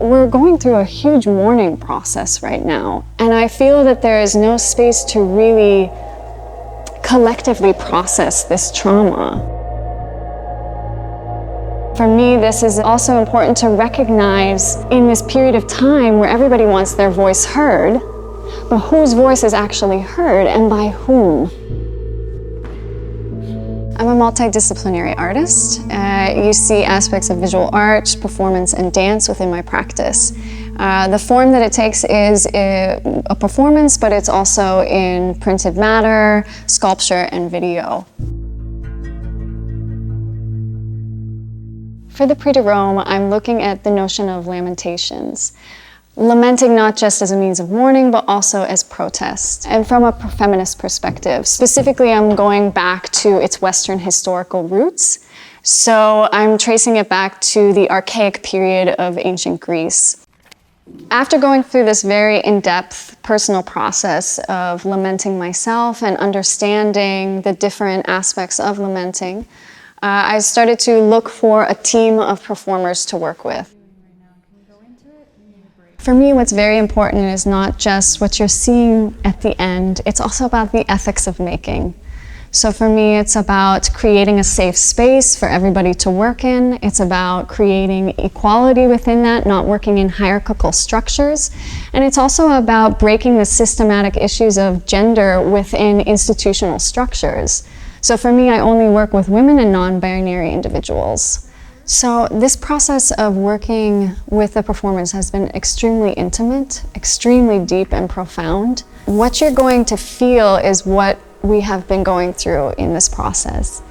We're going through a huge mourning process right now, and I feel that there is no space to really collectively process this trauma. For me, this is also important to recognize in this period of time where everybody wants their voice heard, but whose voice is actually heard and by whom? I'm a multidisciplinary artist. You see aspects of visual art, performance, and dance within my practice. The form that it takes is a performance, but it's also in printed matter, sculpture, and video. For the Prix de Rome, I'm looking at the notion of lamentations. Lamenting not just as a means of mourning, but also as protest, and from a feminist perspective. Specifically, I'm going back to its Western historical roots. So I'm tracing it back to the archaic period of ancient Greece. After going through this very in-depth personal process of lamenting myself and understanding the different aspects of lamenting, I started to look for a team of performers to work with. For me, what's very important is not just what you're seeing at the end, it's also about the ethics of making. So for me, it's about creating a safe space for everybody to work in. It's about creating equality within that, not working in hierarchical structures. And it's also about breaking the systematic issues of gender within institutional structures. So for me, I only work with women and non-binary individuals. So this process of working with the performance has been extremely intimate, extremely deep and profound. What you're going to feel is what we have been going through in this process.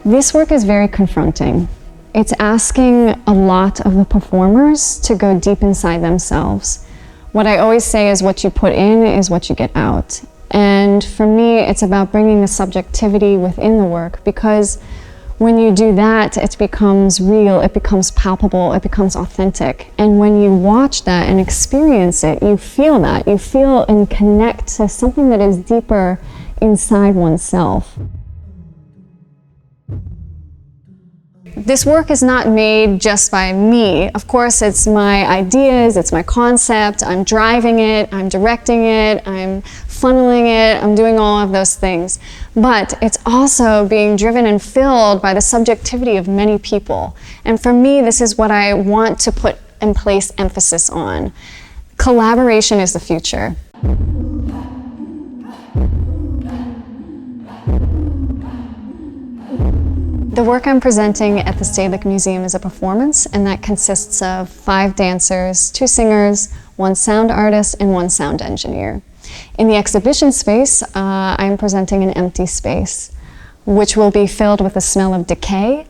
This work is very confronting. It's asking a lot of the performers to go deep inside themselves. What I always say is what you put in is what you get out. And for me, it's about bringing the subjectivity within the work, because when you do that, it becomes real, it becomes palpable, it becomes authentic. And when you watch that and experience it, you feel that. You feel and connect to something that is deeper inside oneself. This work is not made just by me. Of course, it's my ideas, it's my concept, I'm driving it, I'm directing it, I'm funneling it, I'm doing all of those things. But it's also being driven and filled by the subjectivity of many people. And for me, this is what I want to put in place emphasis on. Collaboration is the future. The work I'm presenting at the Stedelijk Museum is a performance, and that consists of 5 dancers, 2 singers, 1 sound artist, and 1 sound engineer. In the exhibition space, I'm presenting an empty space, which will be filled with the smell of decay.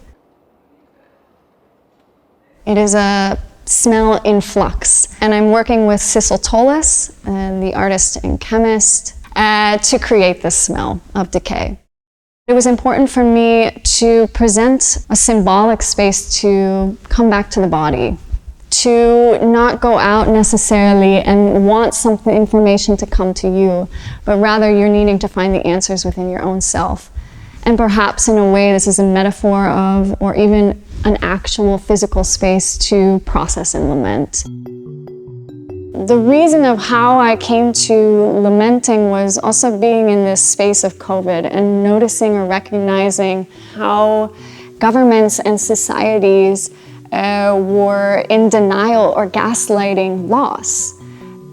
It is a smell in flux, and I'm working with Sissel Tolles, the artist and chemist, to create this smell of decay. It was important for me to present a symbolic space to come back to the body, to not go out necessarily and want something, information to come to you, but rather you're needing to find the answers within your own self. And perhaps in a way this is a metaphor of, or even an actual physical space to process and lament. The reason of how I came to lamenting was also being in this space of COVID and noticing or recognizing how governments and societies were in denial or gaslighting loss.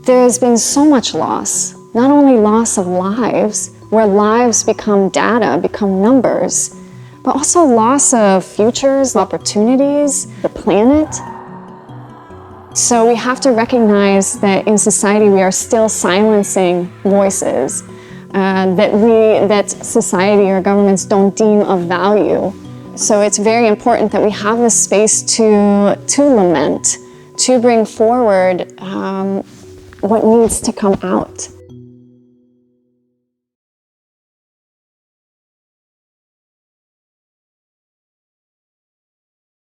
There's been so much loss, not only loss of lives, where lives become data, become numbers, but also loss of futures, opportunities, the planet. So we have to recognize that in society we are still silencing voices that society or governments don't deem of value. So it's very important that we have the space to lament, to bring forward what needs to come out.